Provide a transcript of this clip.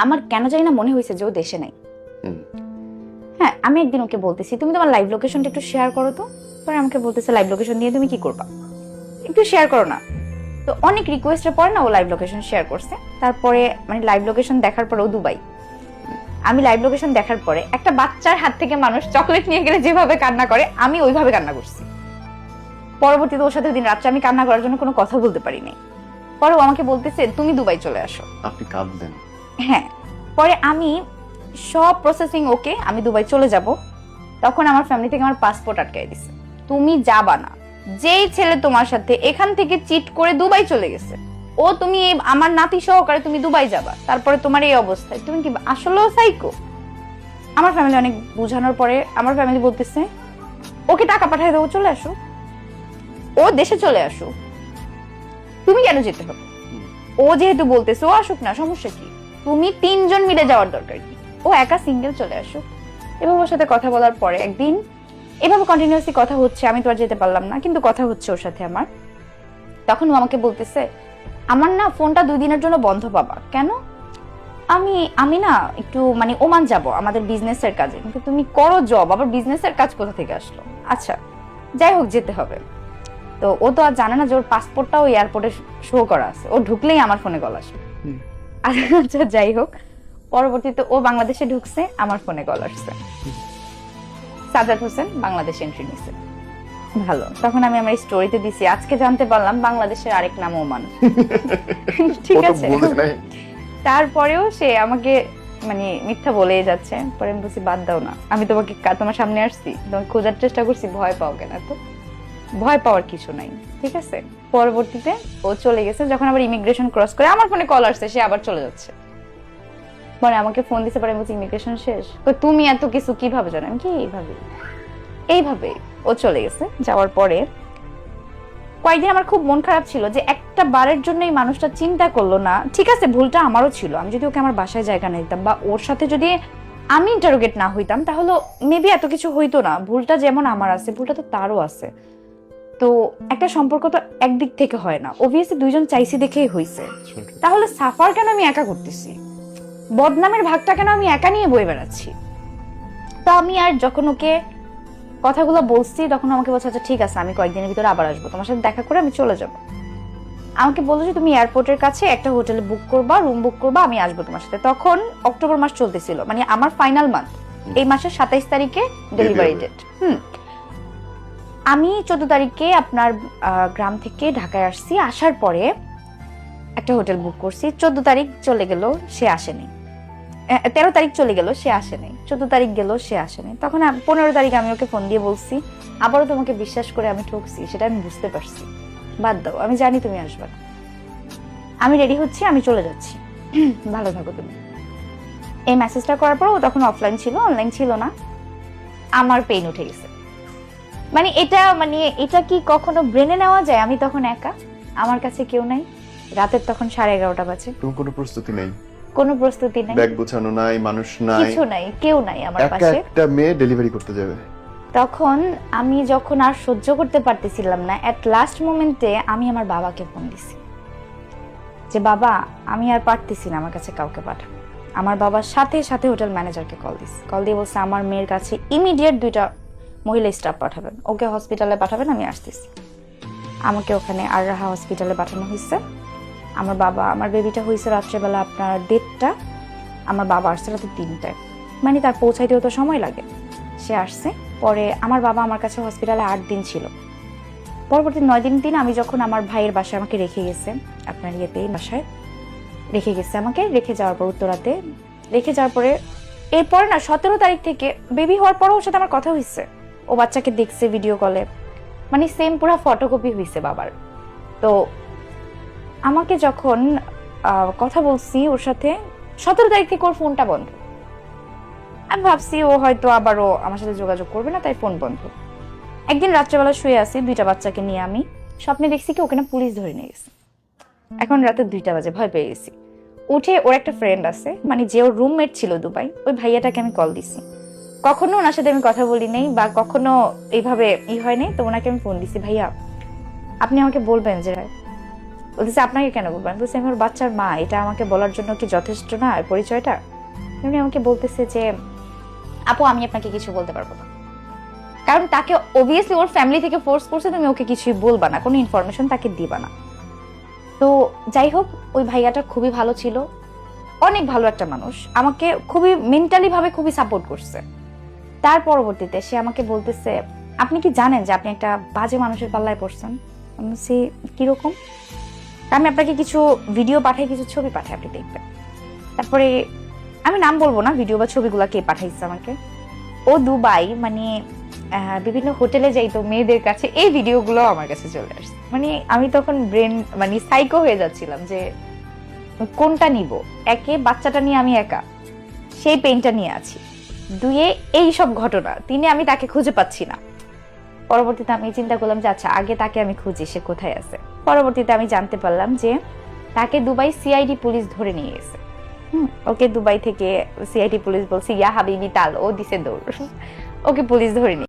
আমার কেন জানি না মনে হয়েছে যে ও দেশে নাই। হ্যাঁ, আমি একদিন ওকে বলতেছি তুমি তোমার লাইভ লোকেশনটা একটু শেয়ার করো তো। পরে আমাকে বলতেছে লাইভ লোকেশন দিয়ে তুমি কি করবা, একটু শেয়ার করো না। তো অনেক রিকোয়েস্টের পরে না ও লাইভ লোকেশন শেয়ার করছে। তারপরে মানে লাইভ লোকেশন দেখার পরে ও দুবাই। আমি লাইভ লোকেশন দেখার পরে একটা বাচ্চার হাত থেকে মানুষ চকলেট নিয়ে গেলে যেভাবে কান্না করে আমি ওইভাবে কান্না করছি। পরবর্তীতে ওর সাথে দিন রাত্রে আমি কান্না করার জন্য কোনো কথা বলতে পারি নাই। পরে ও আমাকে বলতেছে তুমি দুবাই চলে আসো। আপনি কাঁদলেন? হ্যাঁ। পরে আমি সব প্রসেসিং ওকে, আমি দুবাই চলে যাব। তখন আমার ফ্যামিলি থেকে আমার পাসপোর্ট আটকাই দিছে, তুমি যাবা না। যেই ছেলে তোমার সাথে এখান থেকে চিট করে দুবাই চলে গেছে, ও তুমি আমার নাতি সহকারে তুমি দুবাই যাবা, তারপরে তোমার এই অবস্থায় তুমি কি আসলেও সাইকো? আমার ফ্যামিলি অনেক বোঝানোর পরে আমার ফ্যামিলি বলতেছে ওকে টাকা পাঠাই দেবো, চলে আসো, ও দেশে চলে আসো, তুমি কেন যেতে হবে? ও যেহেতু বলতেছে ও আসুক না, সমস্যা কি? তুমি তিনজন মিলে যাওয়ার দরকার কি? ও একা সিঙ্গেল চলে আসুক। এভাবে ওর সাথে কথা বলার পরে একদিন এভাবে কন্টিনিউয়াসলি কথা হচ্ছে, আমি তো আর যেতে পারলাম না, কিন্তু কথা হচ্ছে ওর সাথে আমার। তখন ও আমাকে বলতেছে আমার না ফোনটা 2 দিনের জন্য বন্ধ পাবা। কেন? আমি না একটু মানে ওমান যাব আমাদের বিজনেসের কাজে। কিন্তু তুমি করো জব, আবার বিজনেসের কাজ কোথা থেকে আসলো? আচ্ছা যাই হোক, যেতে হবে। তো ও তো আর জানে না যে ওর পাসপোর্টটাও এয়ারপোর্টে শো করা আছে, ও ঢুকলেই আমার ফোনে কল আসে। আচ্ছা যাই হোক, পরবর্তীতে ও বাংলাদেশে ঢুকছে, আমার ফোনে কল আসছে, সাজ্জাদ হোসেন বাংলাদেশে এন্ট্রি নিছে। ভালো, তখন আমি আমার স্টোরিতে দিছি, আজকে জানতে পারলাম বাংলাদেশের আরেক নাম ওমান। ঠিক আছে, তারপরেও সে আমাকে মানে মিথ্যা বলেই যাচ্ছে। পরে আমি বলছি বাদ দাও না, আমি তোমাকে তোমার সামনে আসছি, তোমাকে খোঁজার চেষ্টা করছি, ভয় পাও কেন? তো ভয় পাওয়ার কিছু নাই, ঠিক আছে। পরবর্তীতে ও চলে গেছে, যখন আবার ইমিগ্রেশন ক্রস করে আমার ফোনে কল আসছে, সে আবার চলে যাচ্ছে। পরে আমাকে ফোন দিতে পারে, বলছি ইমিগ্রেশন শেষ। তো তুমি এত কিছু কিভাবে জানো? আমি কি এইভাবে ও চলে গেছে। যাওয়ার পরে কয়েকদিন আমার খুব মন খারাপ ছিল যে একটা বারের জন্য এই মানুষটা চিন্তা করলো না। ঠিক আছে, ভুলটা আমারও ছিল, আমি যদি ওকে আমার বাসায় জায়গা না দিতাম বা ওর সাথে যদি আমি ইন্টারোগেট না হইতাম তাহলে মেবি এত কিছু হইতো না। ভুলটা যেমন আমার আছে, ভুলটা তো তারও আছে। তো একটা সম্পর্ক তো একদিক থেকে হয় না, অবভিয়াসলি দুইজন চাইছি দেখেই হইছে। তাহলে সাফার কেন আমি একা করতেছি? বদনামের ভাগটা কেন আমি একা নিয়ে বয়ে বেড়াচ্ছি? তো আমি আর যখন ওকে কথাগুলো বলছি তখন আমাকে বলছে আচ্ছা ঠিক আছে, আমি কয়েকদিনের ভিতরে আবার আসবো, তোমার সাথে দেখা করে আমি চলে যাব। আমাকে বললো যে তুমি এয়ারপোর্টের কাছে একটা হোটেলে বুক করবা, রুম বুক করবা, আমি আসবো তোমার সাথে। তখন অক্টোবর মাস চলতেছিল, মানে আমার ফাইনাল মান্থ, এই মাসের 27 তারিখে ডেলিভারি ডেট। আমি 14 তারিখে আপনার গ্রাম থেকে ঢাকায় আসছি। আসার পরে একটা হোটেল বুক করছি। 14 তারিখ চলে গেল, সে আসেনি। 13 তারিখ চলে গেল, সে আসেনি। 14 তারিখ গেল, সে আসেনি। তখন 15 তারিখ আমি ওকে ফোন দিয়ে বলছি আবারও তোমাকে বিশ্বাস করে আমি ঠকছি, সেটা আমি বুঝতে পারছি, বাদ দাও, আমি জানি তুমি আসবে না, আমি রেডি হচ্ছি, আমি চলে যাচ্ছি, ভালো থাকো তুমি। এই মেসেজটা করার পর ও তখন অফলাইন ছিল, অনলাইন ছিল না। আমার পেইন উঠে গেছে। মানে এটা কি কখনো ব্রেনে নেওয়া যায়? আমি তখন একা, আমার কাছে কেউ নাই, রাতের তখন 11:30 বাজে, কোনো প্রস্তুতি নেই, কোনো প্রস্তুতি নাই, ব্যাগ গোছানো নাই, মানুষ নাই, কিছু নাই, কেউ নাই আমার একা পাশে। একটা মেয়ে ডেলিভারি করতে যাবে। তখন আমি যখন আর সহ্য করতে পারতেছিলাম না, এট লাস্ট মোমেন্টে আমি আমার বাবাকে ফোন দিছি যে বাবা আমি আর পারতেছি না, আমার কাছে কাউকে পাঠাও। আমার বাবার সাথে সাথে হোটেল ম্যানেজারকে কল দিছি, কল দিয়ে বলছে আমার মেয়ের কাছে ইমিডিয়েট 2টা মহিলা স্টাফ পাঠাবেন, ওকে হসপিটালে পাঠাবেন, আমি আসতেছি। আমাকে ওখানে আর রাহা হসপিটালে পাঠানো হয়েছে। আমার বেবিটা হয়েছে রাত্রেবেলা আপনার 1:30, আমার বাবা আসছে রাতে 3টায়, মানে তার পৌঁছাইতেও তো সময় লাগে। সে আসছে, পরে আমার বাবা আমার কাছে হসপিটালে 8 দিন ছিল। পরবর্তী 9 দিন আমি যখন আমার ভাইয়ের বাসায় আমাকে রেখে গেছে, আপনার বাসায় রেখে গেছে, আমাকে রেখে যাওয়ার পর উত্তরাতে রেখে যাওয়ার পরে এরপরে না 17 তারিখ থেকে বেবি হওয়ার পরও ওর সাথে আমার কথা হয়েছে, ও বাচ্চাকে দেখছে ভিডিও কলে, মানে সেম পুরো ফটোকপি হয়েছে বাবার। তো আমাকে যখন কথা বলছি ওর সাথে, 17 তারিখ থেকে ওর ফোনটা বন্ধ। আমি ভাবছি ও হয়তো আবারও আমার সাথে যোগাযোগ করবে না, তাই ফোন বন্ধ। একদিন রাত্রেবেলা শুয়ে আছি 2টা বাচ্চাকে নিয়ে, আমি স্বপ্নে দেখছি কি ওকে না পুলিশ ধরে নিয়ে গেছে। এখন রাতে 2টা বাজে, ভয় পেয়ে গেছি। উঠে ওর একটা ফ্রেন্ড আছে, মানে যে ওর রুমমেট ছিল দুবাই, ওই ভাইয়াটাকে আমি কল দিছি। কখনো ওনার সাথে আমি কথা বলি নাই বা কখনো এইভাবে হয় নাই, তো ওনাকে আমি ফোন দিছি, ভাইয়া আপনি আমাকে বলবেন যে বলতেছে আপনাকে কেন বলবো? আমি বলছি আমি ওর বাচ্চার মা, এটা আমাকে বলার জন্য কি যথেষ্ট না এই পরিচয়টা? উনি আমাকে বলতেছে যে আপু আমি আপনাকে কিছু বলতে পারবো না, কারণ তাকে অবভিয়াসলি ওর ফ্যামিলি থেকে ফোর্স করছে তুমি ওকে কিছুই বলবা না, কোনো ইনফরমেশন তাকে দিবা না। তো যাই হোক, ওই ভাইয়াটা খুবই ভালো ছিল, অনেক ভালো একটা মানুষ, আমাকে খুবই মেন্টালি ভাবে খুবই সাপোর্ট করছে। তার পরবর্তীতে সে আমাকে বলতেছে আপনি কি জানেন যে আপনি একটা বাজে মানুষের পাল্লায় পড়ছেন? আমি বলছি কিরকম? আমি আপনাকে কিছু ভিডিও পাঠাই, কিছু ছবি পাঠাই, আপনি দেখবেন। তারপরে আমি নাম বলবো না ভিডিও বা ছবিগুলো কে পাঠাইছে আমাকে। ও দুবাই মানে বিভিন্ন হোটেলে যাইতো মেয়েদের কাছে, এই ভিডিওগুলো আমার কাছে চলে আসছে। মানে আমি তখন ব্রেন মানে সাইকো হয়ে যাচ্ছিলাম যে কোনটা নিব। একে বাচ্চাটা নিয়ে আমি একা সেই পেইনটা নিয়ে আছি, দুয়ে এই সব ঘটনা, তিনে আমি তাকে খুঁজে পাচ্ছি না। পরবর্তীতে আমি চিন্তা করলাম যে আচ্ছা আগে তাকে আমি খুঁজি, সে কোথায় আছে। পরবর্তীতে আমি জানতে পারলাম যে তাকে দুবাই সিআইডি পুলিশ ধরে নিয়ে গেছে। ওকে দুবাই থেকে সিআইডি পুলিশ বলছে ইয়া হাবিবি তাল, ও দিছে দৌড়, ওকে পুলিশ ধরে নিয়ে